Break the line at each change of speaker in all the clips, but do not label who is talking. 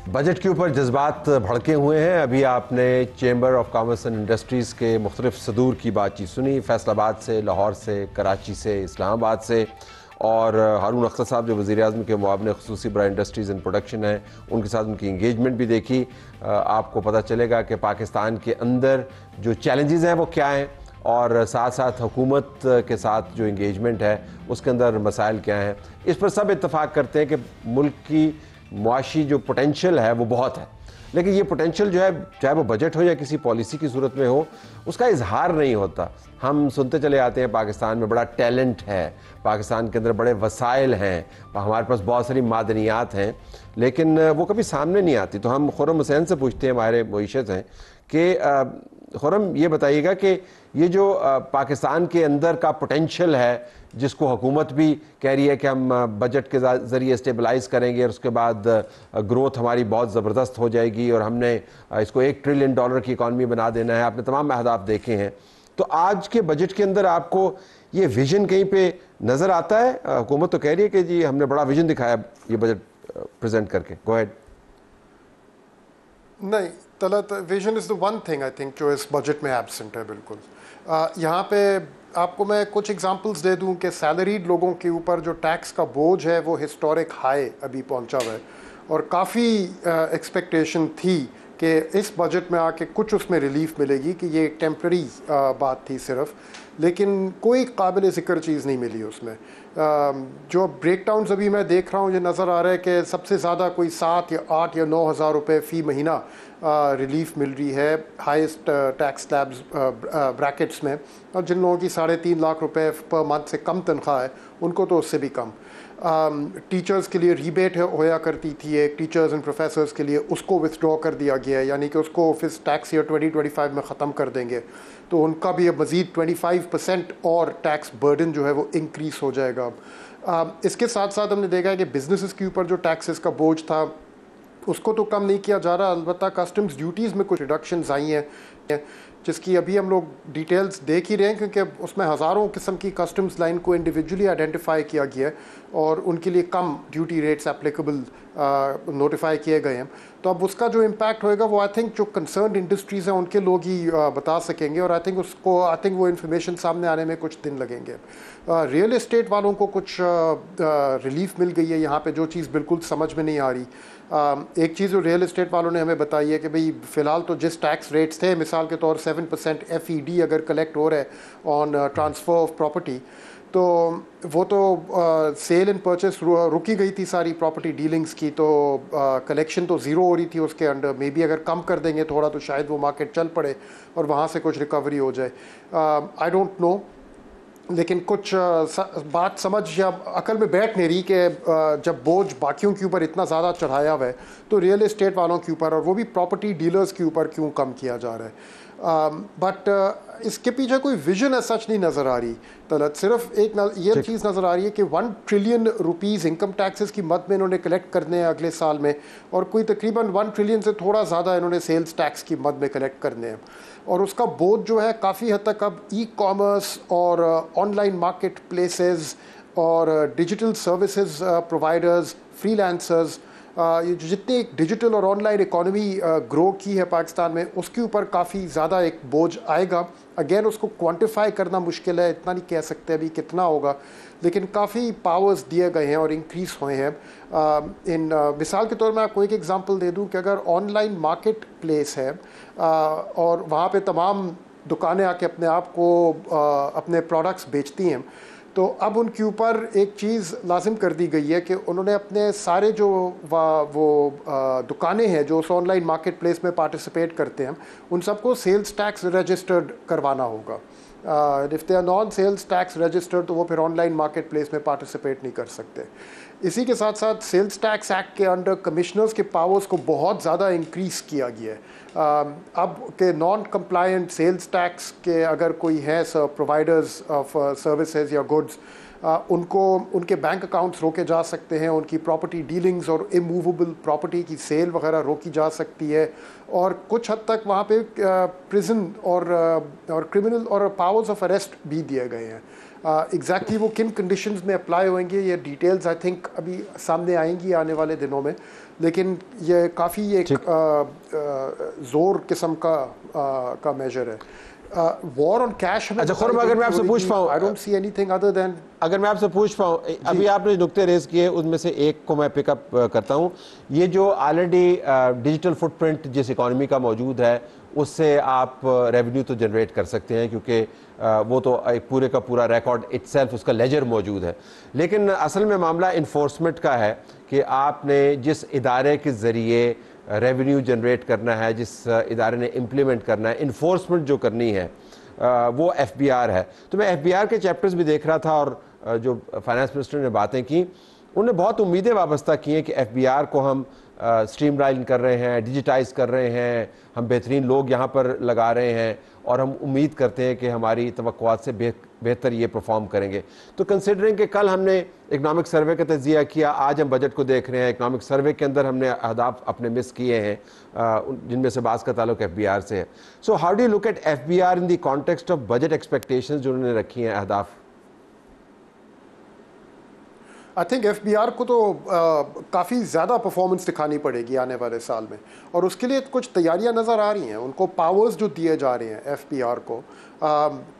Budget के ऊपर जज्बात भड़के हुए हैं। अभी आपने chamber of commerce and industries के मुख्तलिफ सदूर की बातचीत सुनी, फैसलाबाद से, लाहौर से, कराची से, इस्लामाबाद से, और हारून अख्तर साहब जो वज़ीर-ए-आज़म के मुआविन ख़ुसूसी बराए इंडस्ट्रीज़ एंड प्रोडक्शन हैं, उनके साथ उनकी इंगेजमेंट भी देखी। आपको पता चलेगा कि पाकिस्तान के अंदर जो चैलेंजेस हैं वो क्या हैं, और साथ साथ हुकूमत के साथ जो इंगेजमेंट है उसके अंदर मसाइल क्या हैं। इस पर सब इत्तफ़ाक़ करते हैं कि मुल्क की मुआशी जो पोटेंशियल है वो बहुत है, लेकिन ये पोटेंशियल जो है, चाहे वो बजट हो या किसी पॉलिसी की सूरत में हो, उसका इजहार नहीं होता। हम सुनते चले आते हैं पाकिस्तान में बड़ा टैलेंट है, पाकिस्तान के अंदर बड़े वसाइल हैं, हमारे पास बहुत सारी मादनियात हैं, लेकिन वो कभी सामने नहीं आती। तो हम खुर्रम हुसैन से पूछते हैं, हमारे मुईशत हैं, कि खुर्रम ये बताइएगा कि ये जो पाकिस्तान के अंदर का पोटेंशियल है, जिसको हुकूमत भी कह रही है कि हम बजट के ज़रिए स्टेबलाइज करेंगे और उसके बाद ग्रोथ हमारी बहुत ज़बरदस्त हो जाएगी और हमने इसको $1 ट्रिलियन की इकॉनमी बना देना है, आपने तमाम अहदाफ देखे हैं, तो आज के बजट के अंदर आपको ये विजन कहीं पे नज़र आता है? हुकूमत तो कह रही है कि जी हमने बड़ा विजन दिखाया ये बजट प्रेजेंट करके। Go ahead.
नहीं Talat, vision is the one thing I think जो इस बजट में एब्सेंट है बिल्कुल। यहाँ पे आपको मैं कुछ एग्जांपल्स दे दूँ कि सैलरीड लोगों के ऊपर जो टैक्स का बोझ है वो हिस्टोरिक हाई अभी पहुँचा हुआ है, और काफ़ी एक्सपेक्टेशन थी कि इस बजट में आके कुछ उसमें रिलीफ मिलेगी, कि ये एक टेम्प्रेरी बात थी सिर्फ, लेकिन कोई काबिल ज़िक्र चीज़ नहीं मिली उसमें। जो ब्रेकडाउन्स अभी मैं देख रहा हूँ, ये नज़र आ रहा है कि सबसे ज़्यादा कोई 7 या 8 या 9 हज़ार रुपये फ़ी महीना रिलीफ मिल रही है हाईएस्ट टैक्स स्लैब्स ब्रैकेट्स में, और जिन लोगों की 3.5 लाख रुपए पर मंथ से कम तनख्वाह है उनको तो उससे भी कम। टीचर्स के लिए रीबेट होया करती थी एक, टीचर्स एंड प्रोफेसर्स के लिए, उसको विथड्रॉ कर दिया गया है, यानी कि उसको ऑफिस टैक्स ईयर 2025 में ख़त्म कर देंगे, तो उनका भी अब मज़ीद 25% और टैक्स बर्डन जो है वो इंक्रीज़ हो जाएगा। इसके साथ साथ हमने देखा है कि बिजनेसेस के ऊपर जो टैक्सेस का बोझ था उसको तो कम नहीं किया जा रहा, अलबत्ता कस्टम्स ड्यूटीज़ में कुछ रिडक्शंस आई हैं, जिसकी अभी हम लोग डिटेल्स देख ही रहे हैं, क्योंकि उसमें हज़ारों किस्म की कस्टम्स लाइन को इंडिविजुअली आइडेंटिफाई किया गया है और उनके लिए कम ड्यूटी रेट्स एप्लीकेबल नोटिफाई किए गए हैं। तो अब उसका जो इम्पैक्ट होएगा वो आई थिंक जो कंसर्न इंडस्ट्रीज़ हैं उनके लोग ही बता सकेंगे, और आई थिंक वो इन्फॉर्मेशन सामने आने में कुछ दिन लगेंगे। रियल एस्टेट वालों को कुछ रिलीफ मिल गई है यहाँ पे, जो चीज़ बिल्कुल समझ में नहीं आ रही। एक चीज़ जो रियल एस्टेट वालों ने हमें बताई है कि भाई फ़िलहाल तो जिस टैक्स रेट्स थे, मिसाल के तौर 7% FED अगर कलेक्ट हो रहा है ऑन ट्रांसफ़र ऑफ प्रॉपर्टी, तो वो तो सेल एंड परचेस रुकी गई थी सारी प्रॉपर्टी डीलिंग्स की, तो कलेक्शन तो ज़ीरो हो रही थी उसके अंडर। मे बी अगर कम कर देंगे थोड़ा तो शायद वो मार्केट चल पड़े और वहाँ से कुछ रिकवरी हो जाए। आई डोंट नो, लेकिन कुछ बात समझ या अकल में बैठ नहीं रही कि जब बोझ बाकियों के ऊपर इतना ज़्यादा चढ़ाया हुआ है तो रियल एस्टेट वालों के ऊपर, और वो भी प्रॉपर्टी डीलर्स के ऊपर, क्यों कम किया जा रहा है। बट इसके पीछे कोई विजन है सच नहीं नज़र आ रही तलत। सिर्फ एक ये चीज़ नज़र आ रही है कि 1 ट्रिलियन रुपीज़ इनकम टैक्सेस की मद में इन्होंने कलेक्ट करने हैं अगले साल में, और कोई तकरीबन 1 ट्रिलियन से थोड़ा ज़्यादा इन्होंने सेल्स टैक्स की मद में कलेक्ट करने हैं, और उसका बोझ जो है काफ़ी हद तक अब ई कॉमर्स और ऑनलाइन मार्केट प्लेसेस और डिजिटल सर्विसेज प्रोवाइडर्स, फ्रीलांसर्स, ये जितनी एक डिजिटल और ऑनलाइन इकॉनमी ग्रो की है पाकिस्तान में, उसके ऊपर काफ़ी ज़्यादा एक बोझ आएगा। अगेन उसको क्वांटिफाई करना मुश्किल है, इतना नहीं कह सकते अभी कितना होगा, लेकिन काफ़ी पावर्स दिए गए हैं और इंक्रीज़ हुए हैं। मिसाल के तौर में आपको एक एग्ज़ाम्पल दे दूं कि अगर ऑनलाइन मार्केट प्लेस है और वहाँ पे तमाम दुकानें आके अपने आप को अपने प्रोडक्ट्स बेचती हैं, तो अब उनके ऊपर एक चीज़ लाजिम कर दी गई है कि उन्होंने अपने सारे जो दुकानें हैं जो उस ऑनलाइन मार्केट प्लेस में पार्टिसिपेट करते हैं, उन सबको सेल्स टैक्स रजिस्टर्ड करवाना होगा। If they are non sales tax registered तो वो फिर ऑनलाइन मार्केट प्लेस में पार्टिसिपेट नहीं कर सकते। इसी के साथ साथ सेल्स टैक्स एक्ट के अंडर कमिश्नर्स के पावर्स को बहुत ज़्यादा इंक्रीज़ किया गया है। अब के नॉन कंप्लायंट सेल्स टैक्स के अगर कोई है प्रोवाइडर्स ऑफ सर्विसेज या गुड्स, उनको उनके बैंक अकाउंट्स रोके जा सकते हैं, उनकी प्रॉपर्टी डीलिंग्स और इमूवेबल प्रॉपर्टी की सेल वगैरह रोकी जा सकती है, और कुछ हद तक वहाँ पे प्रिजन और क्रिमिनल और पावर्स ऑफ अरेस्ट भी दिए गए हैं। एग्जैक्टली वो किन कंडीशंस में अप्लाई होंगे, ये डिटेल्स आई थिंक अभी सामने आएंगी आने वाले दिनों में, लेकिन ये काफ़ी एक ज़ोर किस्म का मेजर है। War on cash.
अच्छा खुर्रम, अगर मैं आपसे पूछ पाऊँ,
I don't see anything other than,
अगर मैं आपसे पूछ पाऊँ, अभी आपने नुक्ते रेज किए उनमें से एक को मैं पिकअप करता हूँ। ये जो ऑलरेडी डिजिटल फुटप्रिंट जिस इकॉनमी का मौजूद है उससे आप रेवेन्यू तो जनरेट कर सकते हैं, क्योंकि वो तो एक पूरे का पूरा रिकॉर्ड इटसेल्फ उसका लेजर मौजूद है। लेकिन असल में मामला इन्फोर्समेंट का है कि आपने जिस इदारे के ज़रिए रेवेन्यू जनरेट करना है, जिस इदारे ने इम्प्लीमेंट करना है, इन्फोर्समेंट जो करनी है वो एफबीआर है। तो मैं एफबीआर के चैप्टर्स भी देख रहा था और जो फाइनेंस मिनिस्टर ने बातें की उन्होंने बहुत उम्मीदें वाबस्ता की हैं कि एफबीआर को हम स्ट्रीमलाइन कर रहे हैं, डिजिटाइज कर रहे हैं, हम बेहतरीन लोग यहाँ पर लगा रहे हैं और हम उम्मीद करते हैं कि हमारी तवक्कुआत से बेहतर ये परफॉर्म करेंगे। तो कंसिडरिंग कि कल हमने इकनॉमिक सर्वे का तजिया किया, आज हम बजट को देख रहे हैं, इकनॉमिक सर्वे के अंदर हमने अहदाफ अपने मिस किए हैं जिनमें से बाज़ का ताल्लुक एफबीआर से है। So how do you look at FBR in the context of budget expectations जो उन्होंने रखी हैं अहदाफ?
आई थिंक एफबीआर को तो काफ़ी ज़्यादा परफॉर्मेंस दिखानी पड़ेगी आने वाले साल में, और उसके लिए कुछ तैयारियां नज़र आ रही हैं। उनको पावर्स जो दिए जा रहे हैं एफबीआर को,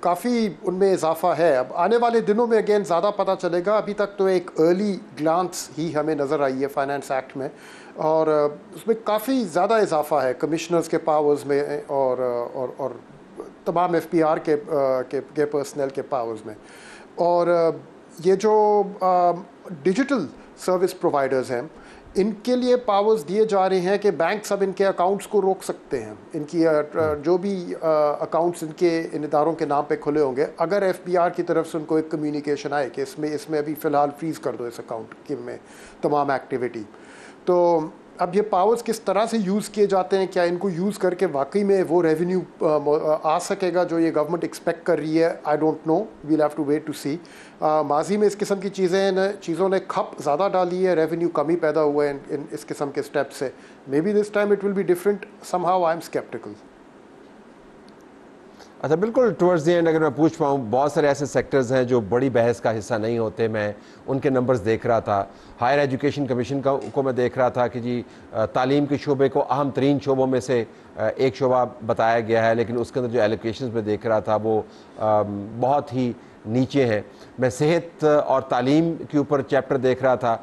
काफ़ी उनमें इजाफा है। अब आने वाले दिनों में अगेन ज़्यादा पता चलेगा, अभी तक तो एक अर्ली ग्लांस ही हमें नज़र आई है फाइनेंस एक्ट में, और उसमें काफ़ी ज़्यादा इजाफा है कमिश्नर्स के पावर्स में और तमाम एफबीआर के पर्सनल के पावर्स में। और ये जो डिजिटल सर्विस प्रोवाइडर्स हैं इनके लिए पावर्स दिए जा रहे हैं कि बैंक सब इनके अकाउंट्स को रोक सकते हैं। इनकी जो भी अकाउंट्स इन इदारों के नाम पे खुले होंगे, अगर एफबीआर की तरफ से उनको एक कम्युनिकेशन आए कि इसमें अभी फ़िलहाल फ्रीज कर दो इस अकाउंट में तमाम एक्टिविटी, तो अब ये पावर्स किस तरह से यूज़ किए जाते हैं, क्या इनको यूज़ करके वाकई में वो रेवेन्यू आ सकेगा जो ये गवर्नमेंट एक्सपेक्ट कर रही है, I don't know, we'll have to wait to see. माजी में इस किस्म की चीज़ों ने खप ज़्यादा डाली है, रेवेन्यू कमी पैदा हुआ है इन इस किस्म के स्टेप से। Maybe this time it will be different, somehow I am sceptical.
अच्छा बिल्कुल, टुवर्ड्स द एंड अगर मैं पूछ पाऊँ, बहुत सारे ऐसे सेक्टर्स हैं जो बड़ी बहस का हिस्सा नहीं होते, मैं उनके नंबर्स देख रहा था। हायर एजुकेशन कमीशन को मैं देख रहा था कि जी तालीम के शोबे को अहम तरीन शोबों में से एक शोबा बताया गया है, लेकिन उसके अंदर जो एलोकेशंस में देख रहा था वो बहुत ही नीचे हैं। मैं सेहत और तालीम के ऊपर चैप्टर देख रहा था,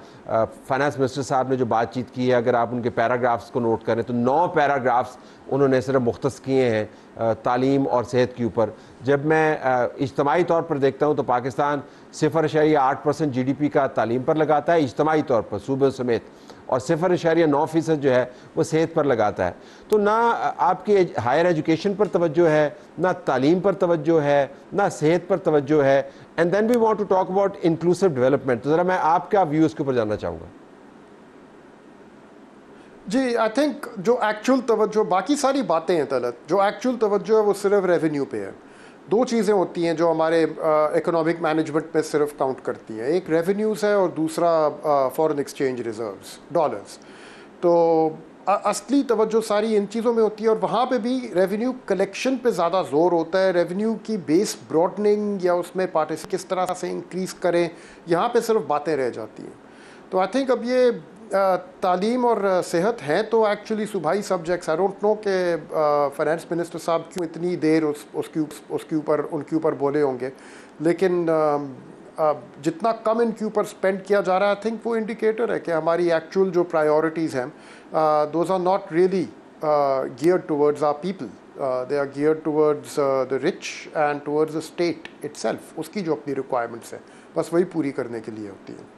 फाइनेंस मिनिस्टर साहब ने जो बातचीत की है, अगर आप उनके पैराग्राफ्स को नोट करें तो 9 पैराग्राफ्स उन्होंने सिर्फ मुख्तस किए हैं तालीम और सेहत के ऊपर। जब मैं इज्तमाही तौर पर देखता हूँ तो पाकिस्तान 0.8% GDP का तालीम पर लगाता है इज्तमाही तौर पर सूबे समेत, और 0.9% जो है वो सेहत पर लगाता है। तो ना आपकी हायर एजुकेशन पर तवज्जो है, ना तालीम पर तवज्जो है, ना सेहत पर तवज्जो है। And then we want to talk about inclusive development. तो ज़रा मैं आपका व्यू इसके ऊपर जानना चाहूँगा।
जी, आई थिंक जो एक्चुअल तवज्जो, बाकी सारी बातें हैं तलत, जो एक्चुअल तवज्जो है वो सिर्फ रेवेन्यू पे है। दो चीज़ें होती हैं जो हमारे इकोनॉमिक मैनेजमेंट में सिर्फ काउंट करती हैं, एक रेवेन्यूज़ है और दूसरा फॉरेन एक्सचेंज रिजर्व्स, डॉलर्स। तो असली तवज्जो सारी इन चीज़ों में होती है, और वहाँ पे भी रेवेन्यू कलेक्शन पे ज़्यादा जोर होता है। रेवेन्यू की बेस ब्रॉडनिंग या उसमें पार्टिसिपेट किस तरह से इंक्रीज़ करें, यहाँ पे सिर्फ बातें रह जाती हैं। तो आई थिंक अब ये तालीम और सेहत हैं तो एक्चुअली सूबाई सब्जेक्ट्स। आई डोंट नो कि फाइनेंस मिनिस्टर साहब क्यों इतनी देर उनके ऊपर बोले होंगे, लेकिन जितना कम इनके ऊपर स्पेंड किया जा रहा है, आई थिंक वो इंडिकेटर है कि हमारी एक्चुअल जो प्रायोरिटीज़ हैं those are not really geared towards our people, they are geared towards the rich and towards the state itself. उसकी जो अपनी रिक्वायरमेंट्स हैं बस वही पूरी करने के लिए होती हैं।